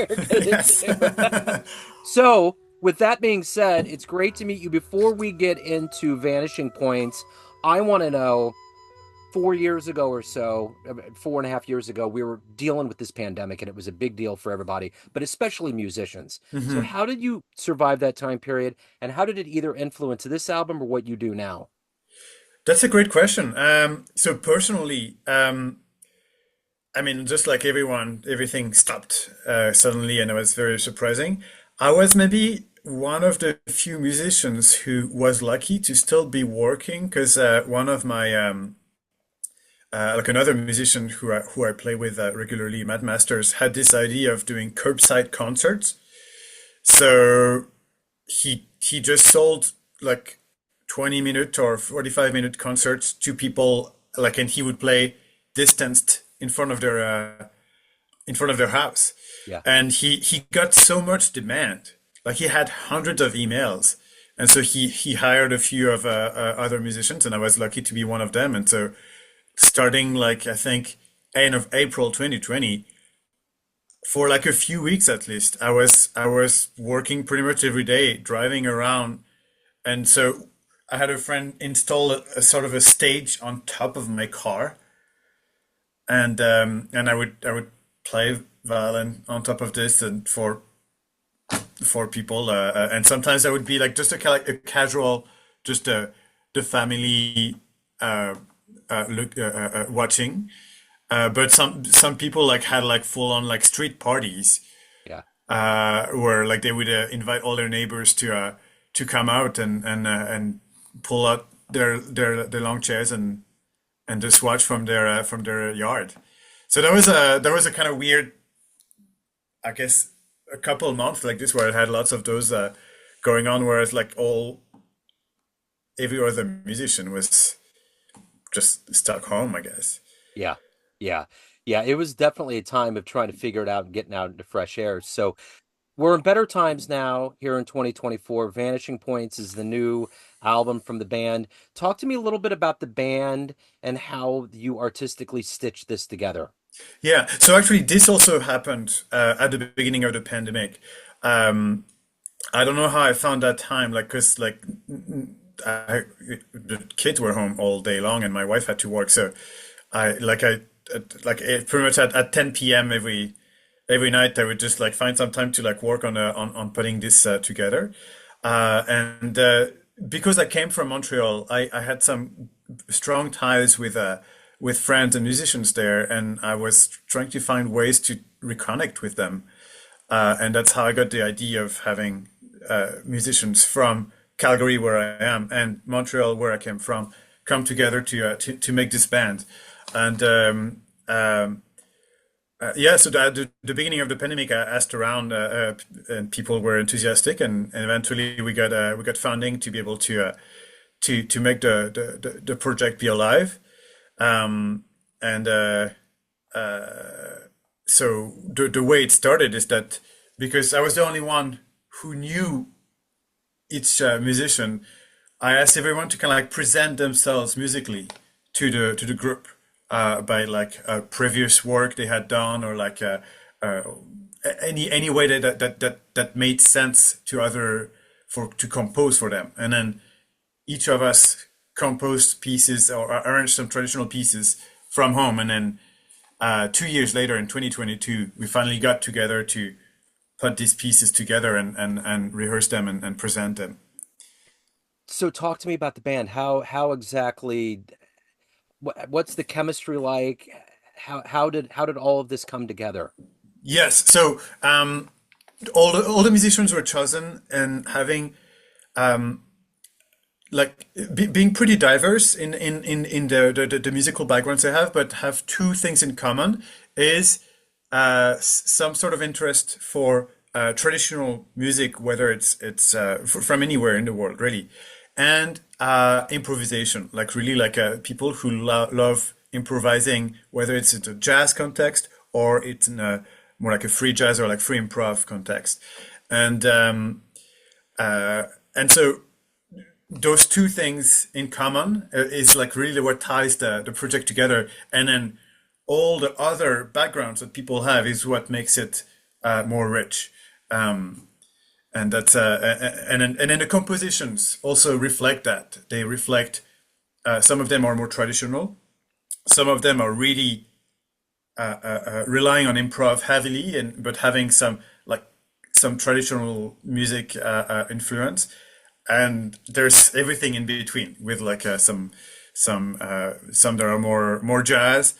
Yes. So, with that being said, it's great to meet you. Before we get into Vanishing Points, I want to know 4 years ago or so, 4.5 years ago, we were dealing with this pandemic and it was a big deal for everybody, but especially musicians. So, Mhm. how did you survive that time period and how did it either influence this album or what you do now? That's a great question. So personally, I mean, just like everyone, everything stopped suddenly, and it was very surprising. I was maybe one of the few musicians who was lucky to still be working because one of my like another musician who I play with regularly, Matt Masters, had this idea of doing curbside concerts. So he just sold like 20-minute or 45-minute concerts to people, like, and he would play distanced in front of their house. Yeah. And he got so much demand, like he had hundreds of emails, and so he hired a few of other musicians, and I was lucky to be one of them. And so starting like I think end of April 2020, for like a few weeks at least, I was working pretty much every day, driving around. And so I had a friend install a sort of a stage on top of my car, and I would play violin on top of this, and for people, and sometimes I would be like just like a casual, just the family look watching. But some people like had like full on like street parties, Yeah. where like they would invite all their neighbors to come out and pull out their long chairs and just watch from their yard. So that was a kind of weird, I guess, a couple of months like this where I had lots of those going on, whereas like all every other musician was just stuck home, I guess. Yeah. Yeah. Yeah. It was definitely a time of trying to figure it out and getting out into fresh air. So, we're in better times now here in 2024. Vanishing Points is the new album from the band. Talk to me a little bit about the band and how you artistically stitched this together. Yeah. So actually, this also happened at the beginning of the pandemic. Um, I don't know how I found that time, like, cause like I, the kids were home all day long and my wife had to work, so I pretty much at 10 p.m. every night I would just like find some time to like work on putting this together, and because I came from Montreal, I had some strong ties with friends and musicians there, and I was trying to find ways to reconnect with them. And that's how I got the idea of having musicians from Calgary, where I am, and Montreal, where I came from, come together to make this band. And yeah, so at the beginning of the pandemic, I asked around, and people were enthusiastic, and eventually we got funding to be able to make the project be alive. And So the way it started is that because I was the only one who knew each musician, I asked everyone to kind of like present themselves musically to the group, by like previous work they had done, or like uh, any way that made sense to other for to compose for them. And then each of us composed pieces or arranged some traditional pieces from home. And then 2 years later, in 2022, we finally got together to put these pieces together and rehearse them and present them. So talk to me about the band. How exactly what's the chemistry like? How did all of this come together? Yes, so all the musicians were chosen, and having like being pretty diverse in the musical backgrounds they have, but have two things in common: is some sort of interest for traditional music, whether it's from anywhere in the world, really, and improvisation, like really like people who love improvising, whether it's in a jazz context or it's in a more like a free jazz or like free improv context, and uh, and so those two things in common is like really what ties the project together. And then all the other backgrounds that people have is what makes it more rich. Um, and that's and then the compositions also reflect that. They reflect some of them are more traditional. Some of them are really relying on improv heavily, and but having some like some traditional music influence. And there's everything in between with like some that are more jazz,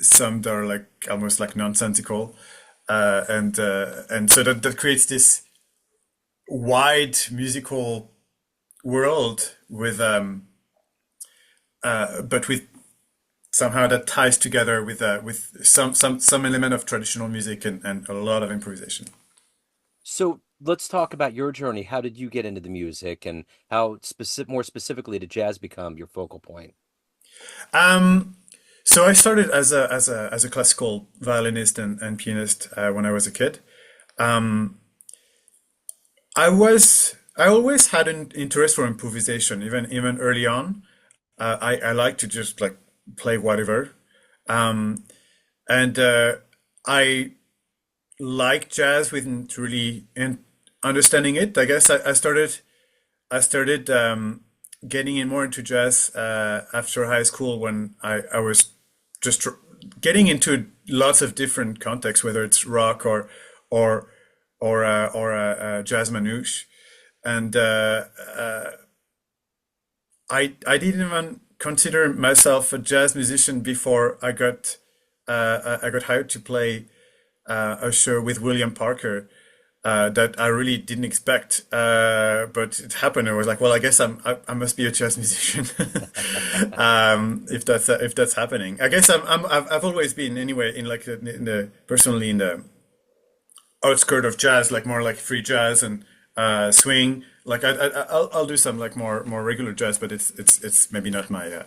some that are like almost like nonsensical, and so that creates this wide musical world with but with somehow that ties together with some element of traditional music and a lot of improvisation. So let's talk about your journey. How did you get into the music, and how more specifically did jazz become your focal point? Um, so I started as a classical violinist and pianist when I was a kid. Um, I always had an interest for improvisation, even early on. I like to just like play whatever. Um, and I like jazz without really understanding it. I guess I started getting in more into jazz after high school when I was just getting into lots of different contexts, whether it's rock or or jazz manouche, and I didn't even consider myself a jazz musician before I got hired to play a show with William Parker that I really didn't expect, but it happened. I was like, well, I guess I must be a jazz musician if that's happening. I guess I've always been anyway in like personally in the outskirt of jazz, like more like free jazz and swing. Like I'll do some like more regular jazz, but it's maybe not my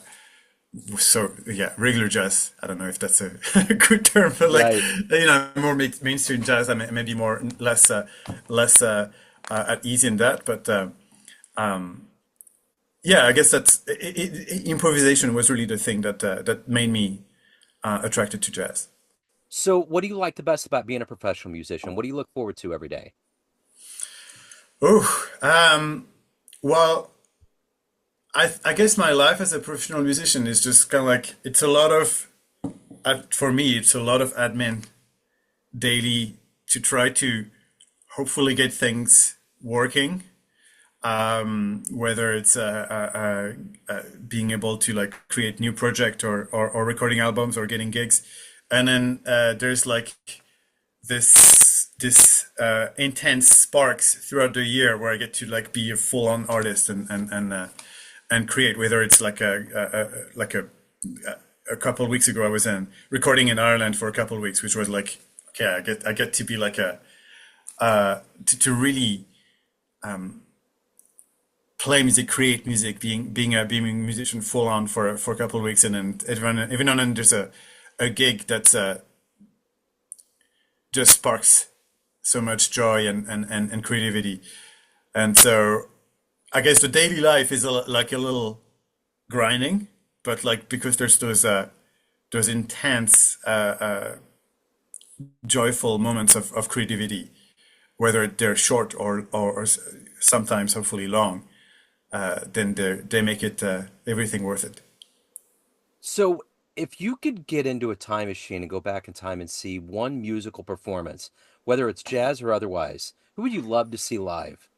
so yeah, regular jazz. I don't know if that's a good term, but like Right. more mainstream jazz. I mean, maybe more less at ease in that. But yeah, I guess improvisation was really the thing that made me attracted to jazz. So what do you like the best about being a professional musician? What do you look forward to every day? Oh, well, I guess my life as a professional musician is just kind of like it's a lot of for me it's a lot of admin daily to try to hopefully get things working, whether it's being able to like create new project or recording albums or getting gigs. And then there's like this intense sparks throughout the year where I get to like be a full-on artist and create, whether it's like a couple of weeks ago I was in recording in Ireland for a couple of weeks, which was like okay, I get to be like to really play music, create music, being a musician full on for a couple of weeks, and then even on there's a gig that's just sparks so much joy and creativity, and so I guess the daily life is like a little grinding, but like because there's those intense joyful moments of creativity, whether they're short or sometimes hopefully long, then they make it everything worth it. So if you could get into a time machine and go back in time and see one musical performance, whether it's jazz or otherwise, who would you love to see live?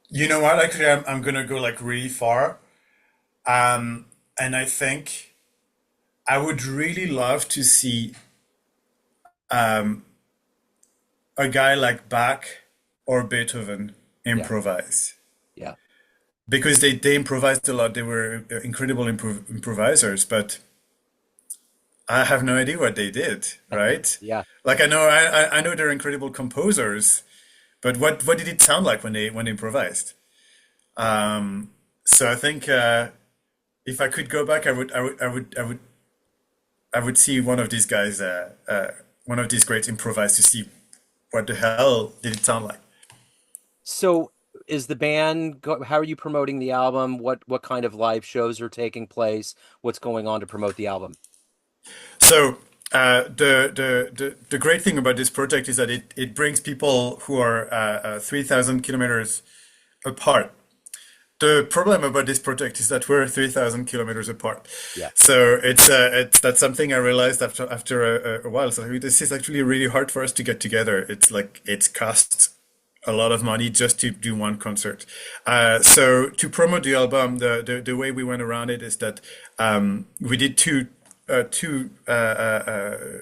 You know what? Actually, I'm gonna go like really far, and I think I would really love to see a guy like Bach or Beethoven Yeah, improvise yeah, because they improvised a lot. They were incredible improvisers, but I have no idea what they did, right? yeah. Like I know they're incredible composers, but what did it sound like when they improvised? So I think if I could go back, I would see one of these guys, one of these greats improvise to see what the hell did it sound like. So is the band how are you promoting the album? What kind of live shows are taking place? What's going on to promote the album? So the great thing about this project is that it brings people who are 3,000 kilometers apart. The problem about this project is that we're 3,000 kilometers apart. Yeah. So it's that's something I realized after a while. So this is actually really hard for us to get together. It's like it's costs a lot of money just to do one concert. So to promote the album, the way we went around it is that we did two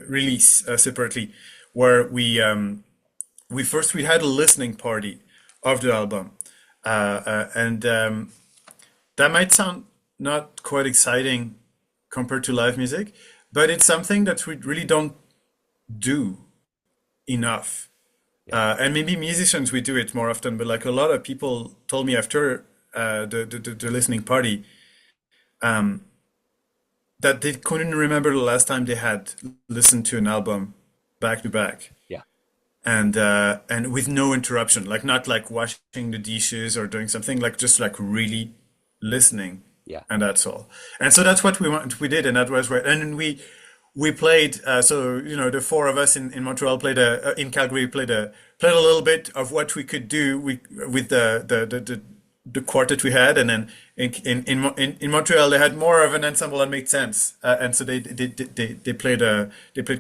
release separately, where we had a listening party of the album, and that might sound not quite exciting compared to live music, but it's something that we really don't do enough. Yeah. And maybe musicians we do it more often, but like a lot of people told me after the listening party, um, that they couldn't remember the last time they had listened to an album back to back, Yeah. and with no interruption, like not like washing the dishes or doing something, like just like really listening, Yeah. and that's all. And so that's what we did, and that was right. And then we played. So the four of us in Montreal played in Calgary played a little bit of what we could do with the quartet we had, and then in Montreal they had more of an ensemble that made sense, and so they played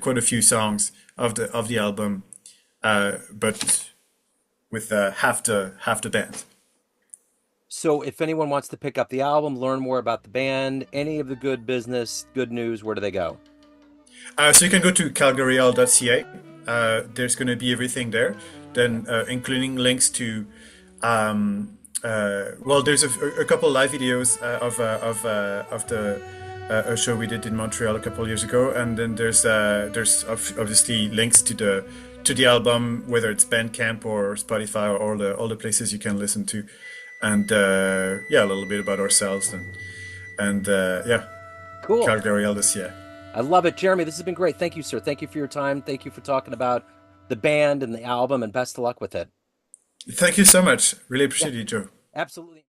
quite a few songs of the album, but with half the band. So if anyone wants to pick up the album, learn more about the band, any of the good business, good news, where do they go? So you can go to calgaréal.ca. There's going to be everything there, then including links to. Well, there's a couple live videos of the a show we did in Montreal a couple years ago, and then there's obviously links to the album, whether it's Bandcamp or Spotify or all the places you can listen to, and yeah, a little bit about ourselves and yeah, Cool. Calgaréal this year. I love it. Jeremy, this has been great. Thank you, sir. Thank you for your time. Thank you for talking about the band and the album, and best of luck with it. Thank you so much. Really Yeah, appreciate you, Joe. absolutely.